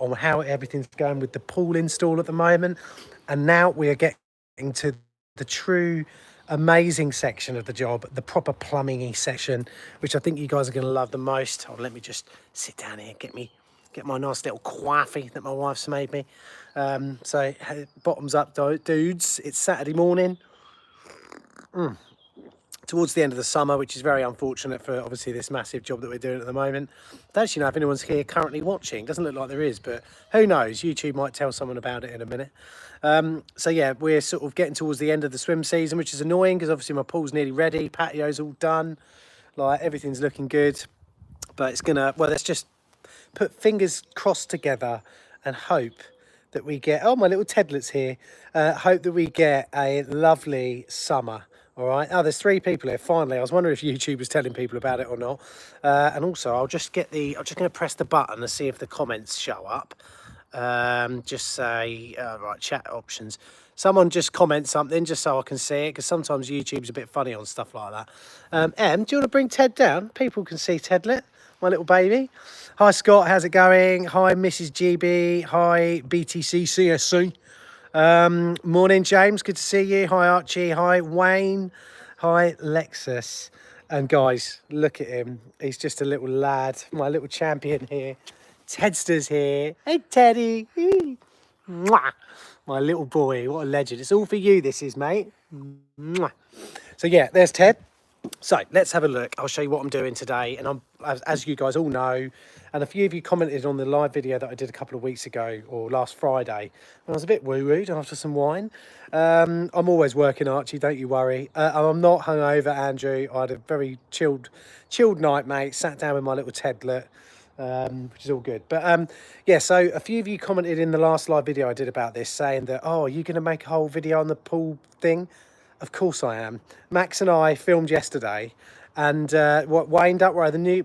on how everything's going with the pool install at the moment. And now we are getting to the true amazing section of the job, the proper plumbing-y section, which I think you guys are going to love the most. Oh, let me just sit down here, get my nice little coffee that my wife's made me. So bottoms up, dudes. It's Saturday morning. Towards the end of the summer, which is very unfortunate for obviously this massive job that we're doing at the moment. I don't actually know if anyone's here currently watching. Doesn't look like there is, but who knows? YouTube might tell someone about it in a minute. So yeah, we're sort of getting towards the end of the swim season, which is annoying because obviously my pool's nearly ready, patio's all done, like everything's looking good. But it's gonna, well, let's just put fingers crossed together and hope that we get, oh, my little Tedlet's here, hope that we get a lovely summer. All right. Oh, there's 3 people here. Finally, I was wondering if YouTube was telling people about it or not. And also, I'm just going to press the button and see if the comments show up. Just say, right, chat options. Someone just comment something just so I can see it, because sometimes YouTube's a bit funny on stuff like that. Em, do you want to bring Ted down? People can see Tedlet, my little baby. Hi, Scott. How's it going? Hi, Mrs. GB. Hi, BTC CSC. Morning, James, good to see you. Hi, Archie. Hi, Wayne. Hi, Lexus. And guys, look at him, he's just a little lad, my little champion here. Tedster's here. Hey, Teddy. Mwah. My little boy, what a legend. It's all for you, this is, mate. Mwah. So yeah, there's Ted. So let's have a look. I'll show you what I'm doing today. And I'm, as you guys all know, and a few of you commented on the live video that I did a couple of weeks ago, or last Friday, when I was a bit woo-wooed after some wine. I'm always working, Archie, don't you worry. I'm not hungover, Andrew. I had a very chilled night, mate. Sat down with my little Tedlet, which is all good. But yeah, so a few of you commented in the last live video I did about this, saying that, oh, are you going to make a whole video on the pool thing? Of course I am. Max and I filmed yesterday, and what Wayne, don't worry,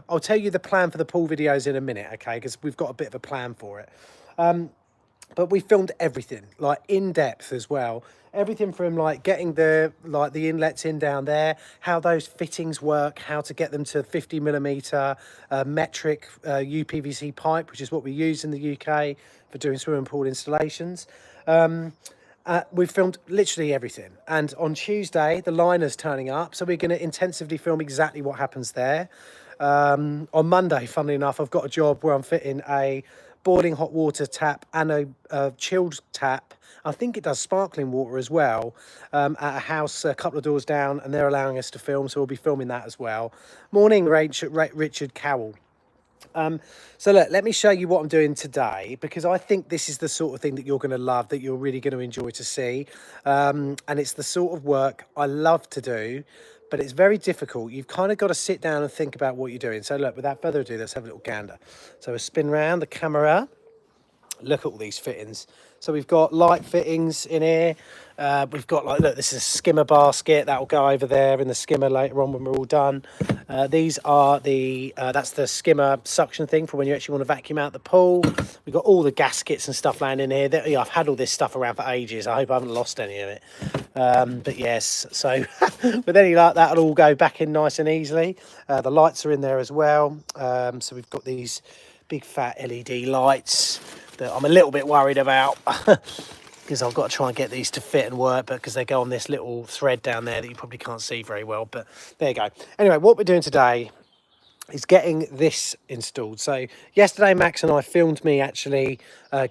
I'll tell you the plan for the pool videos in a minute, okay? Because we've got a bit of a plan for it. But we filmed everything, like in depth as well. Everything from like getting the inlets in down there, how those fittings work, how to get them to 50mm metric UPVC pipe, which is what we use in the UK for doing swimming pool installations. We've filmed literally everything, and on Tuesday the liner's turning up, so we're going to intensively film exactly what happens there. On Monday, funnily enough, I've got a job where I'm fitting a boiling hot water tap and a chilled tap. I think it does sparkling water as well, at a house a couple of doors down, and they're allowing us to film, so we'll be filming that as well. Morning, Richard Cowell. So look, let me show you what I'm doing today, because I think this is the sort of thing that you're going to love, that you're really going to enjoy to see. And it's the sort of work I love to do, but it's very difficult. You've kind of got to sit down and think about what you're doing. So look, without further ado, let's have a little gander. So we'll spin around the camera. Look at all these fittings. So we've got light fittings in here. We've got, like, look, this is a skimmer basket that will go over there in the skimmer later on when we're all done. These are the that's the skimmer suction thing for when you actually want to vacuum out the pool. We've got all the gaskets and stuff laying in here. Yeah, I've had all this stuff around for ages. I hope I haven't lost any of it. But yes, so with any luck, that'll all go back in nice and easily. The lights are in there as well. So we've got these big fat LED lights that I'm a little bit worried about, because I've got to try and get these to fit and work, but because they go on this little thread down there that you probably can't see very well, but there you go. Anyway, what we're doing today is getting this installed. So yesterday, Max and I filmed me actually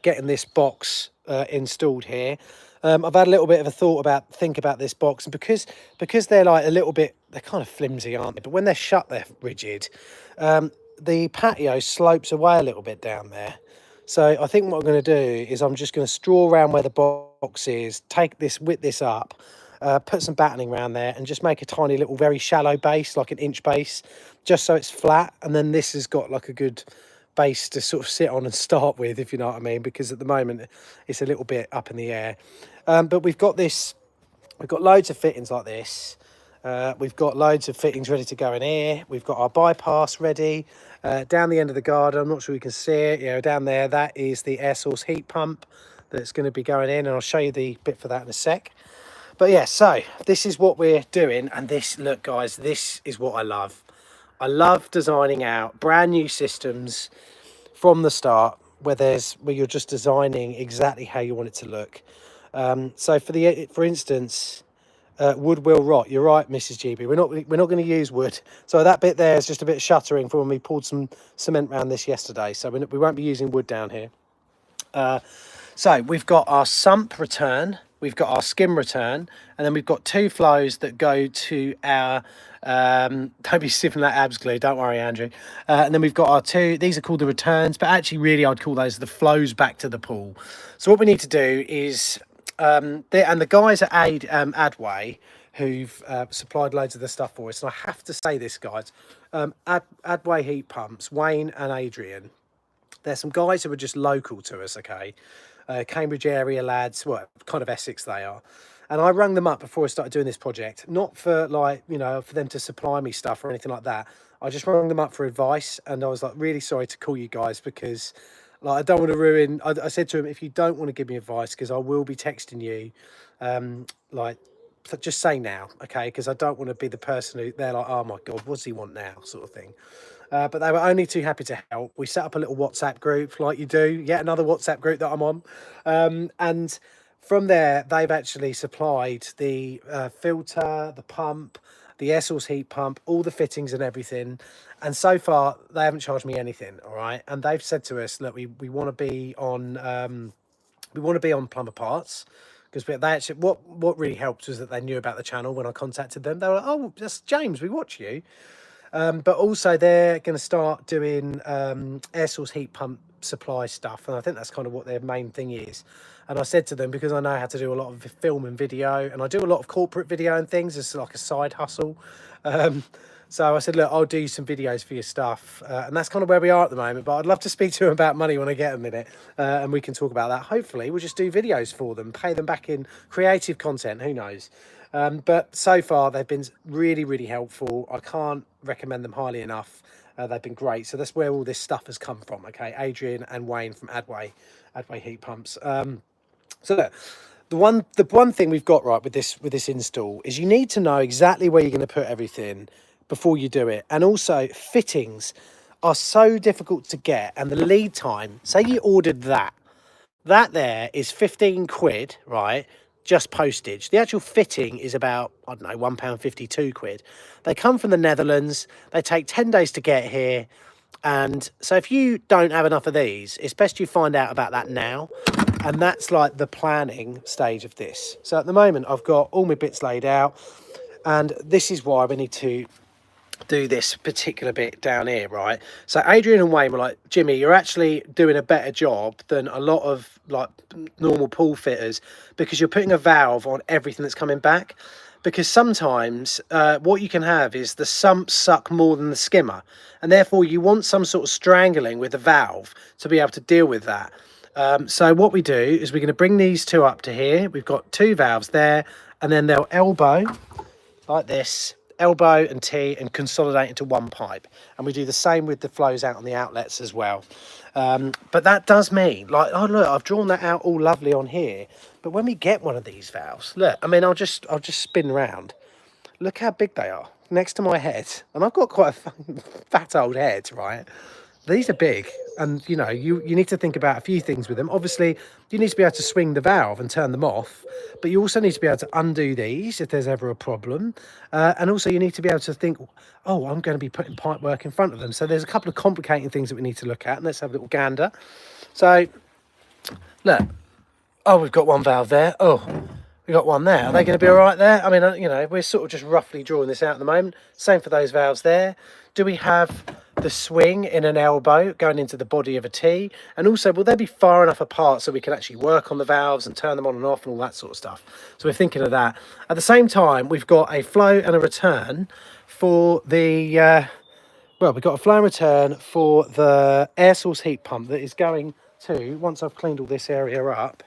getting this box installed here. I've had a little bit of a think about this box, and because they're like a little bit, they're kind of flimsy, aren't they? But when they're shut, they're rigid. The patio slopes away a little bit down there. So I think what I'm going to do is I'm just going to straw around where the box is, whip this up, put some battening around there, and just make a tiny little very shallow base, like an inch base, just so it's flat. And then this has got like a good base to sort of sit on and start with, if you know what I mean, because at the moment it's a little bit up in the air. But we've got loads of fittings like this. We've got loads of fittings ready to go in here. We've got our bypass ready. Down the end of the garden, I'm not sure you can see it, you know, down there, that is the air source heat pump that's going to be going in, and I'll show you the bit for that in a sec. But yeah, so this is what we're doing, and this, look guys, this is what I love. I love designing out brand new systems from the start. where you're just designing exactly how you want it to look. So for instance, wood will rot. You're right, Mrs. GB. We're not going to use wood. So that bit there is just a bit of shuttering for when we poured some cement around this yesterday. So we won't be using wood down here. So we've got our sump return, we've got our skim return, and then we've got two flows that go to our, don't be sniffing that abs glue, don't worry, Andrew. And then we've got our two, these are called the returns, but actually really I'd call those the flows back to the pool. So what we need to do is, and the guys at Adway, who've supplied loads of the stuff for us, and I have to say this, guys, Adway heat pumps, Wayne and Adrian, there's some guys who are just local to us, okay? Cambridge area lads, well, kind of Essex they are. And I rang them up before I started doing this project, not for like, you know, for them to supply me stuff or anything like that. I just rang them up for advice, and I was like, really sorry to call you guys because like I don't want to ruin, I said to them, if you don't want to give me advice, because I will be texting you, like, just say now, okay? Because I don't want to be the person who they're like, oh my God, what does he want now, sort of thing. But they were only too happy to help. We set up a little WhatsApp group like you do, yet another WhatsApp group that I'm on. And from there, they've actually supplied the filter, the pump, the air source heat pump, all the fittings and everything. And so far, they haven't charged me anything, all right? And they've said to us, look, we want to be on Plumber Parts. Because they actually, what really helped was that they knew about the channel when I contacted them. They were like, oh, that's James, we watch you. But also they're going to start doing air source heat pump supply stuff, and I think that's kind of what their main thing is. And I said to them, because I know how to do a lot of film and video, and I do a lot of corporate video and things as like a side hustle. So I said, look, I'll do some videos for your stuff. And that's kind of where we are at the moment. But I'd love to speak to them about money when I get a minute. And we can talk about that. Hopefully, we'll just do videos for them, pay them back in creative content. Who knows? But so far, they've been really, really helpful. I can't recommend them highly enough. They've been great. So that's where all this stuff has come from. Okay, Adrian and Wayne from Adway Heat Pumps. So look, the one thing we've got right with this install is you need to know exactly where you're going to put everything before you do it. And also fittings are so difficult to get, and the lead time, say you ordered that there is 15 quid, right? Just postage. The actual fitting is about, I don't know, £1.50, £2. They come from the Netherlands. They take 10 days to get here. And so if you don't have enough of these, it's best you find out about that now. And that's like the planning stage of this. So at the moment, I've got all my bits laid out. And this is why we need to do this particular bit down here, right? So Adrian and Wayne were like, Jimmy, you're actually doing a better job than a lot of like normal pool fitters, because you're putting a valve on everything that's coming back. Because sometimes what you can have is the sump suck more than the skimmer, and therefore you want some sort of strangling with the valve to be able to deal with that. So what we do is we're going to bring these two up to here. We've got two valves there, and then they'll elbow like this, elbow and T, and consolidate into one pipe. And we do the same with the flows out on the outlets as well. But that does mean, like, oh look, I've drawn that out all lovely on here, but when we get one of these valves, look, I mean, I'll just spin round. Look how big they are next to my head, and I've got quite a fat old head, right? These are big, and you know, you need to think about a few things with them. Obviously, you need to be able to swing the valve and turn them off, but you also need to be able to undo these if there's ever a problem. And also you need to be able to think, oh, I'm going to be putting pipe work in front of them. So there's a couple of complicating things that we need to look at, and let's have a little gander. So look, oh, we've got one valve there. Oh, we got one there. Are they going to be all right there? I mean, you know, we're sort of just roughly drawing this out at the moment. Same for those valves there. Do we have the swing in an elbow going into the body of a T? And also, will they be far enough apart so we can actually work on the valves and turn them on and off and all that sort of stuff? So we're thinking of that. At the same time, we've got a flow and a return for the, well, we've got a flow and return for the air source heat pump that is going to, once I've cleaned all this area up,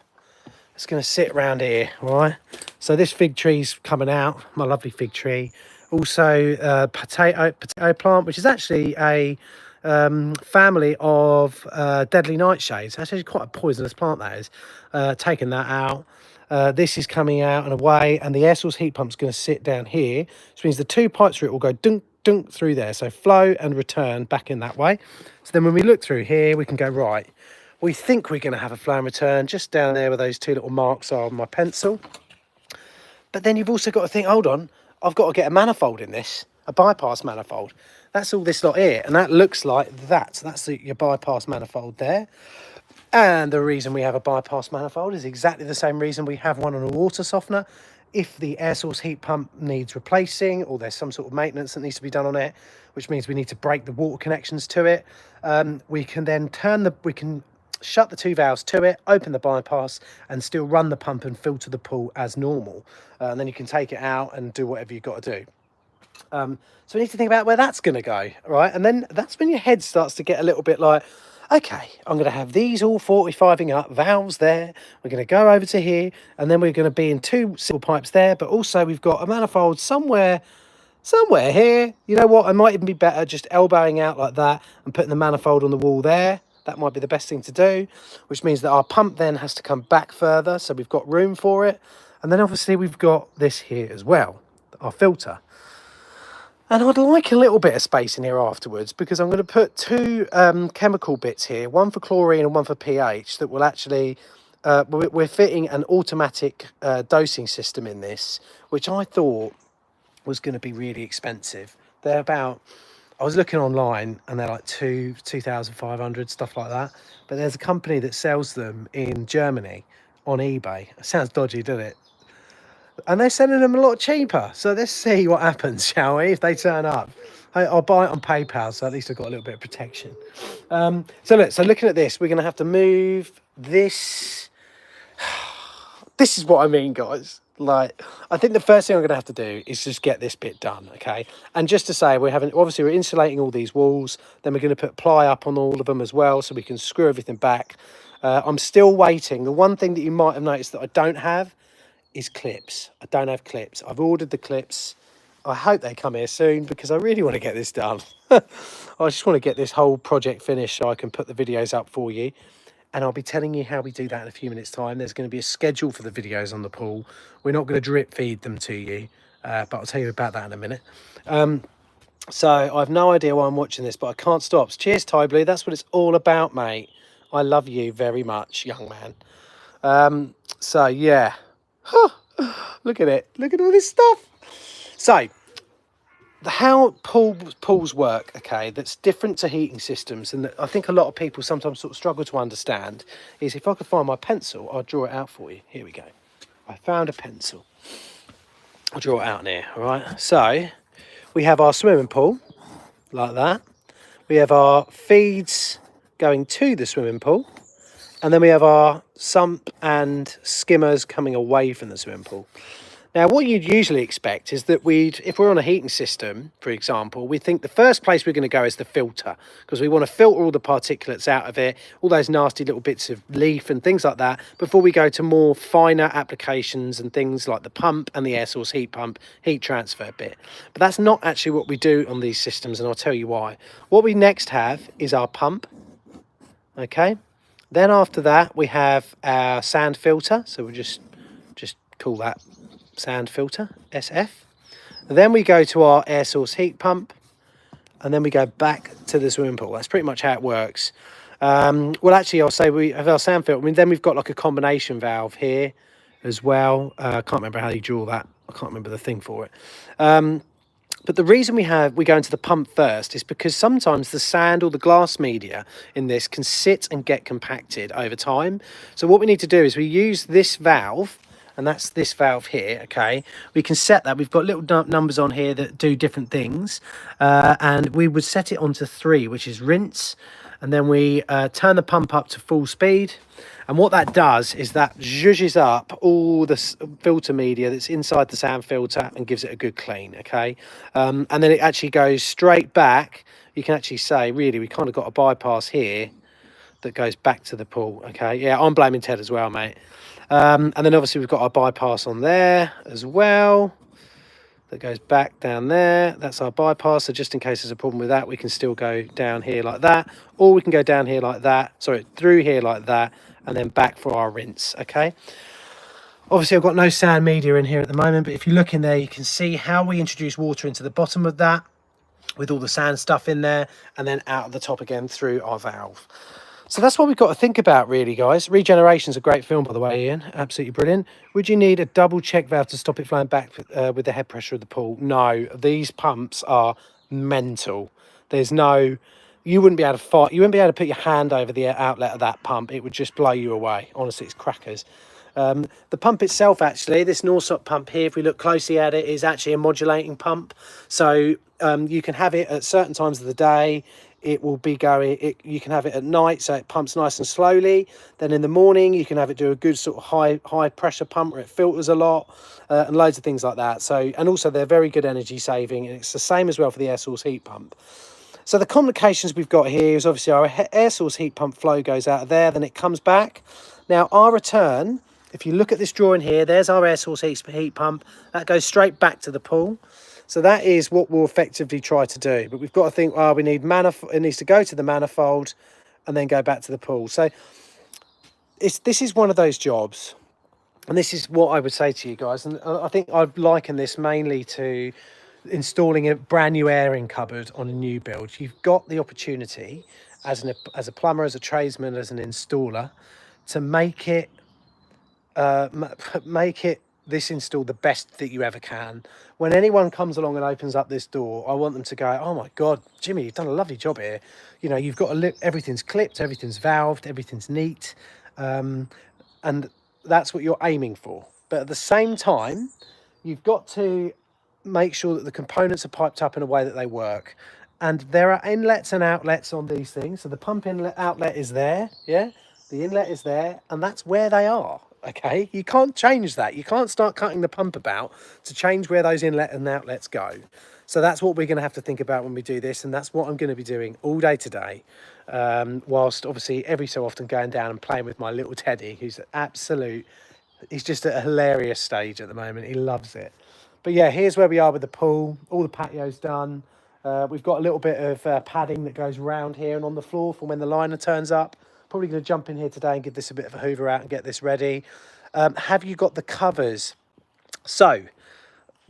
it's going to sit around here, all right? So this fig tree's coming out, my lovely fig tree. Also, potato plant, which is actually a family of deadly nightshades. That's actually quite a poisonous plant, that is. Taking that out. This is coming out and away, and the air source heat pump's going to sit down here, which means the two pipes through it will go dunk, dunk through there. So flow and return back in that way. So then when we look through here, we can go, right, We think we're going to have a flow and return just down there where those two little marks are on my pencil. But then you've also got to think, hold on, I've got to get a manifold in this, a bypass manifold. That's all this lot here, and that looks like that. So that's your bypass manifold there. And the reason we have a bypass manifold is exactly the same reason we have one on a water softener. If the air source heat pump needs replacing, or there's some sort of maintenance that needs to be done on it, which means we need to break the water connections to it, we can then shut the two valves to it, open the bypass, and still run the pump and filter the pool as normal. And then you can take it out and do whatever you've got to do. So we need to think about where that's going to go, right? And then that's when your head starts to get a little bit like, okay, I'm going to have these all 45ing up, valves there. We're going to go over to here, and then we're going to be in two simple pipes there. But also we've got a manifold somewhere here. You know what? I might even be better just elbowing out like that and putting the manifold on the wall there. That might be the best thing to do, which means that our pump then has to come back further, so we've got room for it. And then obviously we've got this here as well, our filter. And I'd like a little bit of space in here afterwards, because I'm going to put two chemical bits here, one for chlorine and one for pH, that will actually, we're fitting an automatic dosing system in this, which I thought was going to be really expensive. They're about, I was looking online and they're like 2,500, stuff like that. But there's a company that sells them in Germany on eBay. It sounds dodgy, doesn't it? And they're selling them a lot cheaper. So let's see what happens, shall we, if they turn up. I'll buy it on PayPal, so at least I've got a little bit of protection. So looking at this, we're going to have to move this. This is what I mean, guys. Like, I think the first thing I'm going to have to do is just get this bit done, okay? And just to say, obviously we're insulating all these walls. Then we're going to put ply up on all of them as well, so we can screw everything back. I'm still waiting. The one thing that you might have noticed that I don't have is clips. I don't have clips. I've ordered the clips. I hope they come here soon, because I really want to get this done. I just want to get this whole project finished so I can put the videos up for you. And I'll be telling you how we do that in a few minutes' time. There's going to be a schedule for the videos on the pool. We're not going to drip feed them to you, but I'll tell you about that in a minute. So I have no idea why I'm watching this, but I can't stop. Cheers, Ty Blue. That's what it's all about, mate. I love you very much, young man. So, yeah. Look at it. Look at all this stuff. So, how pools work, okay, that's different to heating systems, and that I think a lot of people sometimes sort of struggle to understand, is if I could find my pencil, I'll draw it out for you. Here we go. I found a pencil. I'll draw it out in here, all right? So, we have our swimming pool, like that. We have our feeds going to the swimming pool. And then we have our sump and skimmers coming away from the swimming pool. Now, what you'd usually expect is that if we're on a heating system, for example, we think the first place we're going to go is the filter, because we want to filter all the particulates out of it, all those nasty little bits of leaf and things like that, before we go to more finer applications and things like the pump and the air source heat pump, heat transfer bit. But that's not actually what we do on these systems, and I'll tell you why. What we next have is our pump, okay? Then after that, we have our sand filter. So we'll just call that sand filter, SF. And then we go to our air source heat pump, and then we go back to the swimming pool. That's pretty much how it works. Well, actually, I'll say we have our sand filter. I mean, then we've got like a combination valve here as well. I can't remember how you draw that. I can't remember the thing for it. But the reason we go into the pump first is because sometimes the sand or the glass media in this can sit and get compacted over time. So what we need to do is we use this valve, and that's this valve here, okay? We can set that. We've got little numbers on here that do different things. And we would set it onto 3, which is rinse. And then we turn the pump up to full speed. And what that does is that zhuzhes up all the filter media that's inside the sand filter and gives it a good clean, okay? And then it actually goes straight back. You can actually say, really, we kind of got a bypass here that goes back to the pool, okay? Yeah, I'm blaming Ted as well, mate. And then obviously we've got our bypass on there as well. That goes back down there. That's our bypass. So just in case there's a problem with that, we can still go down here like that. Or we can go down here like that. Sorry, through here like that. And then back for our rinse, okay? Obviously, I've got no sand media in here at the moment. But if you look in there, you can see how we introduce water into the bottom of that with all the sand stuff in there. And then out of the top again through our valve. So that's what we've got to think about, really, guys. Regeneration's a great film, by the way, Ian. Absolutely brilliant. Would you need a double check valve to stop it flowing back with the head pressure of the pool? No, these pumps are mental. There's no, you wouldn't be able to fight. You wouldn't be able to put your hand over the outlet of that pump. It would just blow you away. Honestly, it's crackers. The pump itself, actually, this Norsot pump here, if we look closely at it, is actually a modulating pump. So you can have it at certain times of the day. It will be going, you can have it at night, so it pumps nice and slowly. Then in the morning, you can have it do a good sort of high pressure pump where it filters a lot, and loads of things like that. So, and also they're very good energy saving, and it's the same as well for the air source heat pump. So the complications we've got here is obviously our air source heat pump flow goes out of there, then it comes back. Now our return, if you look at this drawing here, there's our air source heat pump. That goes straight back to the pool. So that is what we'll effectively try to do. But we've got to think, well, we need manifold. It needs to go to the manifold and then go back to the pool. So this is one of those jobs. And this is what I would say to you guys. And I think I'd liken this mainly to installing a brand new airing cupboard on a new build. You've got the opportunity as a plumber, as a tradesman, as an installer, to make it this install the best that you ever can. When anyone comes along and opens up this door, I want them to go, oh my God, Jimmy, you've done a lovely job here. You know, you've got everything's clipped, everything's valved, everything's neat. And that's what you're aiming for. But at the same time, you've got to make sure that the components are piped up in a way that they work. And there are inlets and outlets on these things. So the pump inlet outlet is there, yeah? The inlet is there, and that's where they are. Okay, you can't change that. You can't start cutting the pump about to change where those inlet and outlets go. So that's what we're going to have to think about when we do this, and that's what I'm going to be doing all day today, whilst obviously every so often going down and playing with my little Teddy, who's he's just at a hilarious stage at the moment. He loves it. But yeah, here's where we are with the pool. All the patio's done. We've got a little bit of padding that goes round here and on the floor for when the liner turns up. Probably going to jump in here today and give this a bit of a hoover out and get this ready. Have you got the covers? So,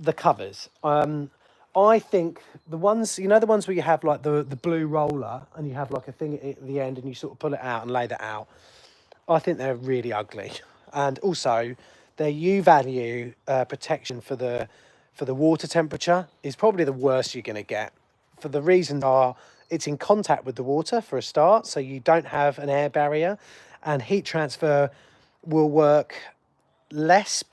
the covers. I think the ones, you know, the ones where you have like the blue roller and you have like a thing at the end and you sort of pull it out and lay that out. I think they're really ugly. And also, their U-value protection for the water temperature is probably the worst you're going to get. For the reasons are, it's in contact with the water for a start, so you don't have an air barrier, and heat transfer will work less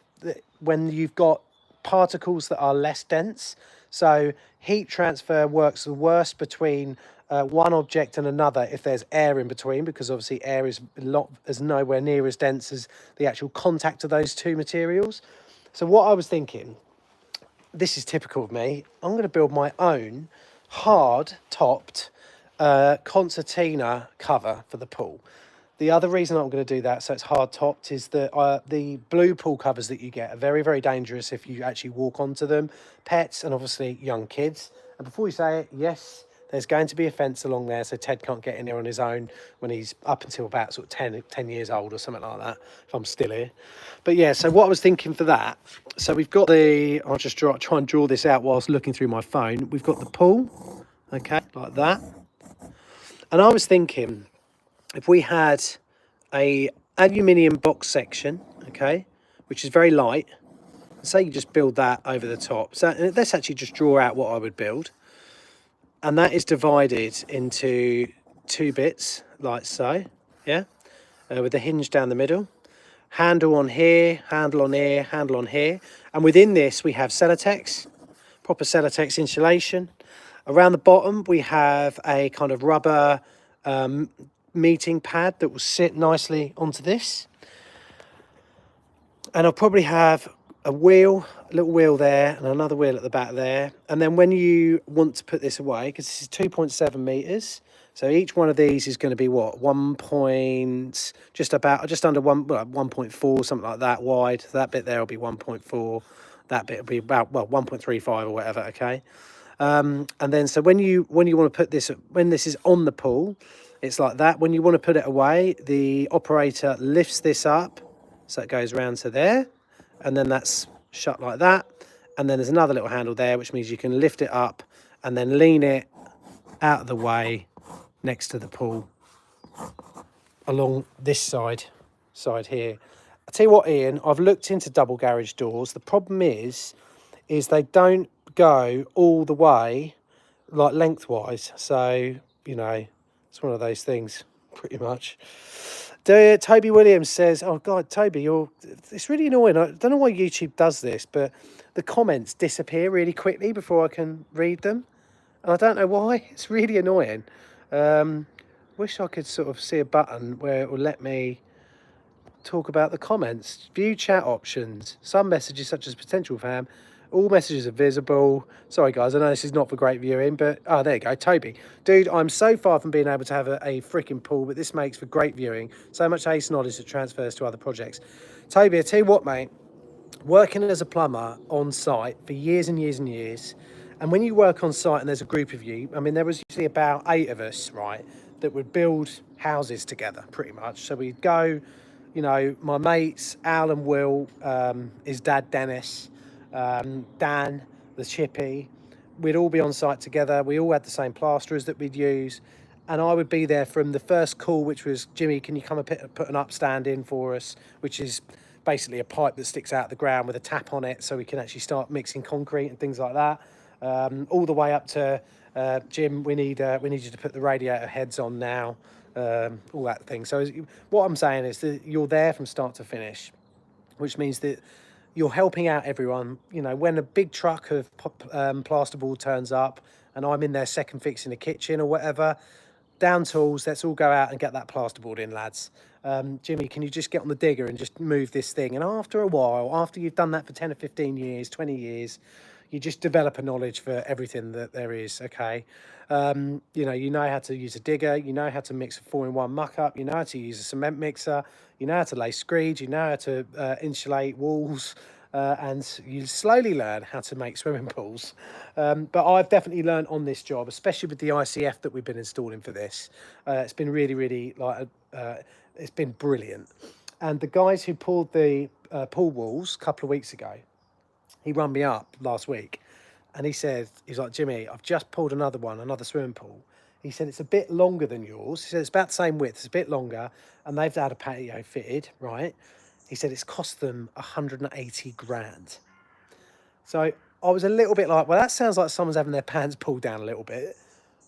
when you've got particles that are less dense. So heat transfer works the worst between one object and another if there's air in between, because obviously air is nowhere near as dense as the actual contact of those two materials. So what I was thinking, this is typical of me, I'm going to build my own hard topped concertina cover for the pool. The other reason I'm going to do that, so it's hard topped, is that the blue pool covers that you get are very, very dangerous if you actually walk onto them. Pets and obviously young kids. And before you say it, yes, there's going to be a fence along there, so Ted can't get in there on his own when he's up until about sort of 10 years old or something like that, if I'm still here. But yeah, so what I was thinking for that, so we've got I'll just try and draw this out whilst looking through my phone. We've got the pool, okay, like that. And I was thinking, if we had a aluminium box section, okay, which is very light, say you just build that over the top. So let's actually just draw out what I would build. And that is divided into two bits, like so, yeah, with the hinge down the middle. Handle on here, handle on here, handle on here. And within this, we have Celotex, proper Celotex insulation. Around the bottom, we have a kind of rubber meeting pad that will sit nicely onto this. And I'll probably have a little wheel there and another wheel at the back there. And then when you want to put this away, because this is 2.7 meters, so each one of these is going to be what, just under 1.4, something like that wide. So that bit there will be 1.4. That bit will be about 1.35 or whatever. Okay. And then so when you want to put this, when this is on the pool, it's like that. When you want to put it away, the operator lifts this up, so it goes round to there, and then that's shut like that. And then there's another little handle there, which means you can lift it up and then lean it out of the way next to the pool, along this side here. I tell you what, Ian, I've looked into double garage doors. The problem is they don't go all the way, like lengthwise. So, you know, it's one of those things, pretty much. Toby Williams says, oh God, Toby, it's really annoying. I don't know why YouTube does this, but the comments disappear really quickly before I can read them. And I don't know why. It's really annoying. Wish I could sort of see a button where it will let me talk about the comments. View chat options. Some messages, such as potential fam, all messages are visible. Sorry guys, I know this is not for great viewing, but oh, there you go, Toby. Dude, I'm so far from being able to have a freaking pool, but this makes for great viewing. So much ace knowledge that transfers to other projects. Toby, I tell you what, mate, working as a plumber on site for years and years and years, and when you work on site and there's a group of you, I mean, there was usually about 8 of us, right, that would build houses together, pretty much. So we'd go, you know, my mates, Al and Will, his dad, Dennis, Dan, the chippy, we'd all be on site together. We all had the same plasterers that we'd use. And I would be there from the first call, which was, Jimmy, can you come and put an upstand in for us, which is basically a pipe that sticks out of the ground with a tap on it so we can actually start mixing concrete and things like that. All the way up to, Jim, we need you to put the radiator heads on now, all that thing. So what I'm saying is that you're there from start to finish, which means that you're helping out everyone. You know, when a big truck of plasterboard turns up and I'm in there second fixing the kitchen or whatever, down tools, let's all go out and get that plasterboard in, lads. Jimmy, can you just get on the digger and just move this thing? And after a while, after you've done that for 10 or 15 years, 20 years, you just develop a knowledge for everything that there is, okay? You know how to use a digger, you know how to mix a 4-in-1 muck-up, you know how to use a cement mixer, you know how to lay screeds, you know how to insulate walls, and you slowly learn how to make swimming pools. But I've definitely learned on this job, especially with the ICF that we've been installing for this. It's been really, really, it's been brilliant. And the guys who pulled the pool walls a couple of weeks ago, he rung me up last week and he said, he's like, Jimmy, I've just pulled another swimming pool. He said, it's a bit longer than yours. He said, it's about the same width, it's a bit longer, and they've had a patio fitted, right? He said, it's cost them 180 grand. So I was a little bit like, well, that sounds like someone's having their pants pulled down a little bit.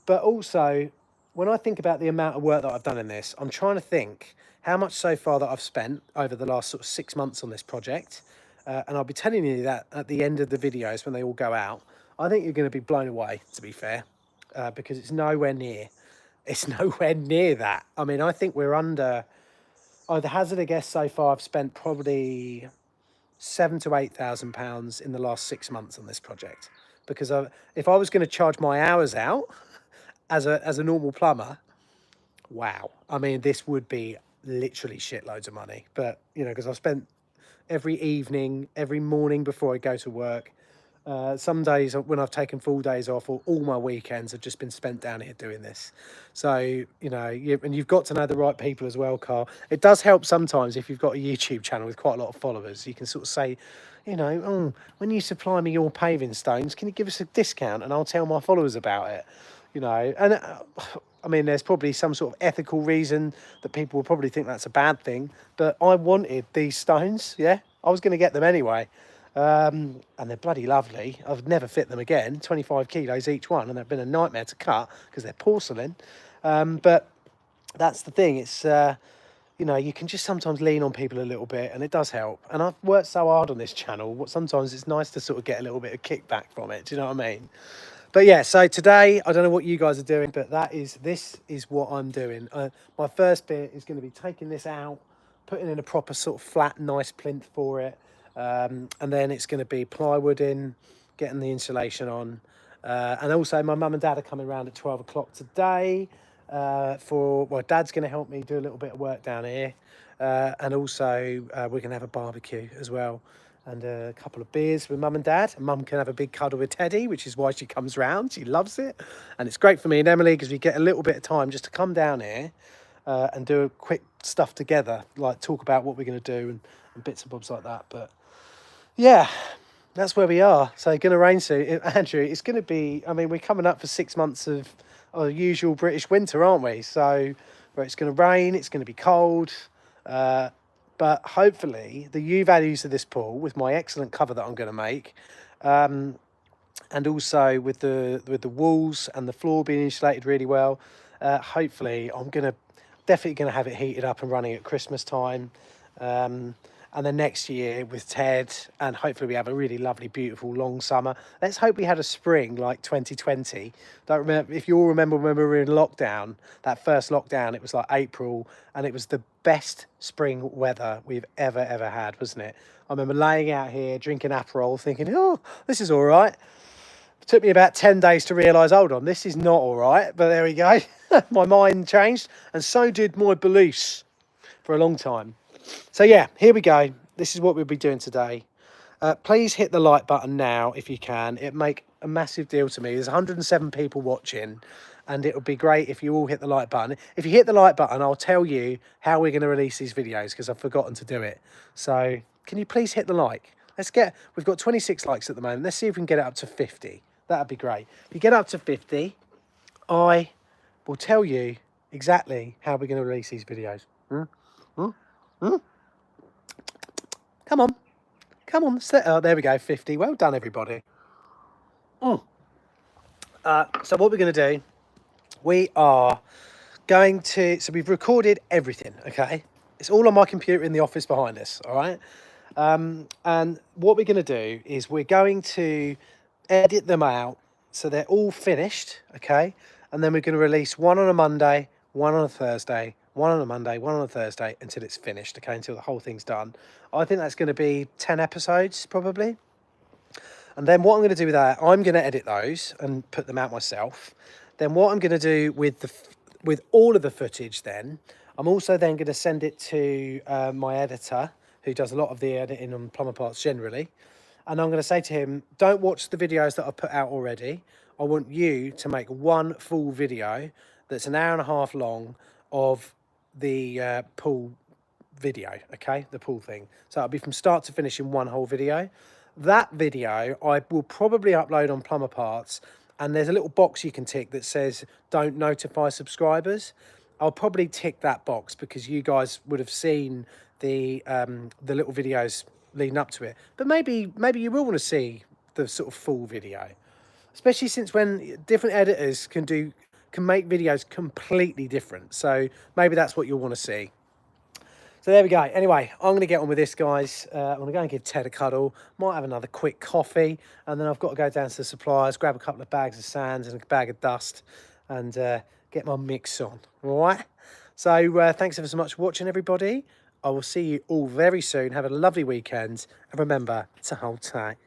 But also, when I think about the amount of work that I've done in this, I'm trying to think how much so far that I've spent over the last sort of 6 months on this project. And I'll be telling you that at the end of the videos when they all go out. I think you're going to be blown away, to be fair, because it's nowhere near. It's nowhere near that. I mean, I think we're under. I'd hazard a guess so far. I've spent probably £7,000 to £8,000 in the last 6 months on this project, because if I was going to charge my hours out as a normal plumber, wow. I mean, this would be literally shitloads of money. But you know, because I've spent every evening, every morning before I go to work. Some days when I've taken full days off, or all my weekends have just been spent down here doing this. So, you know, and you've got to know the right people as well, Carl. It does help sometimes if you've got a YouTube channel with quite a lot of followers. You can sort of say, you know, oh, when you supply me your paving stones, can you give us a discount and I'll tell my followers about it? You know, and I mean, there's probably some sort of ethical reason that people will probably think that's a bad thing, but I wanted these stones, yeah? I was going to get them anyway. And they're bloody lovely. I've never fit them again, 25 kilos each one, and they've been a nightmare to cut because they're porcelain. But that's the thing, it's, you know, you can just sometimes lean on people a little bit, and it does help. And I've worked so hard on this channel, sometimes it's nice to sort of get a little bit of kickback from it, do you know what I mean? But yeah, so today, I don't know what you guys are doing, but this is what I'm doing. My first bit is going to be taking this out, putting in a proper sort of flat, nice plinth for it. And then it's going to be plywood in, getting the insulation on. And also my mum and dad are coming around at 12 o'clock today well, Dad's going to help me do a little bit of work down here. And also we're going to have a barbecue as well. And a couple of beers with mum and dad. And mum can have a big cuddle with Teddy, which is why she comes round. She loves it. And it's great for me and Emily because we get a little bit of time just to come down here and do a quick stuff together, like talk about what we're going to do and bits and bobs like that. But yeah, that's where we are. So going to rain soon. Andrew, it's going to be, I mean, we're coming up for 6 months of our usual British winter, aren't we? So where it's going to rain, it's going to be cold, but hopefully the U values of this pool, with my excellent cover that I'm going to make, and also with the walls and the floor being insulated really well, hopefully I'm definitely gonna have it heated up and running at Christmas time, and then next year with Ted, and hopefully we have a really lovely, beautiful long summer. Let's hope we had a spring like 2020. Don't remember if you all remember when we were in lockdown, that first lockdown. It was like April, and it was the best spring weather we've ever had, wasn't it? I remember laying out here drinking Aperol, thinking, "Oh, this is all right." It took me about 10 days to realise, hold on, this is not all right. But there we go. My mind changed, and so did my beliefs for a long time. So yeah, here we go. This is what we'll be doing today. Please hit the like button now if you can. It'd make a massive deal to me. There's 107 people watching, and it would be great if you all hit the like button. If you hit the like button, I'll tell you how we're going to release these videos, because I've forgotten to do it. So can you please hit the like? We've got 26 likes at the moment. Let's see if we can get it up to 50. That'd be great. If you get up to 50, I will tell you exactly how we're going to release these videos. Come on. Come on. Oh, there we go, 50. Well done, everybody. So what we're going to do, we are going to... So we've recorded everything, okay? It's all on my computer in the office behind us, all right? And what we're going to do is we're going to edit them out so they're all finished, okay? And then we're going to release one on a Monday, one on a Thursday, one on a Monday, one on a Thursday, until it's finished, okay? Until the whole thing's done. I think that's going to be 10 episodes, probably. And then what I'm going to do with that, I'm going to edit those and put them out myself. Then what I'm going to do with all of the footage then, I'm also then going to send it to my editor, who does a lot of the editing on Plumber Parts generally. And I'm going to say to him, don't watch the videos that I've put out already. I want you to make one full video that's an hour and a half long of the pool video, okay? The pool thing. So it'll be from start to finish in one whole video. That video I will probably upload on Plumber Parts, and there's a little box you can tick that says don't notify subscribers. I'll probably tick that box because you guys would have seen the little videos leading up to it, but maybe you will want to see the sort of full video, especially since when different editors can make videos completely different. So maybe that's what you'll want to see. So there we go. Anyway, I'm going to get on with this, guys. I'm going to go and give Ted a cuddle. Might have another quick coffee, and then I've got to go down to the suppliers, grab a couple of bags of sands and a bag of dust, and get my mix on. All right. So thanks ever so much for watching, everybody. I will see you all very soon. Have a lovely weekend, and remember to hold tight.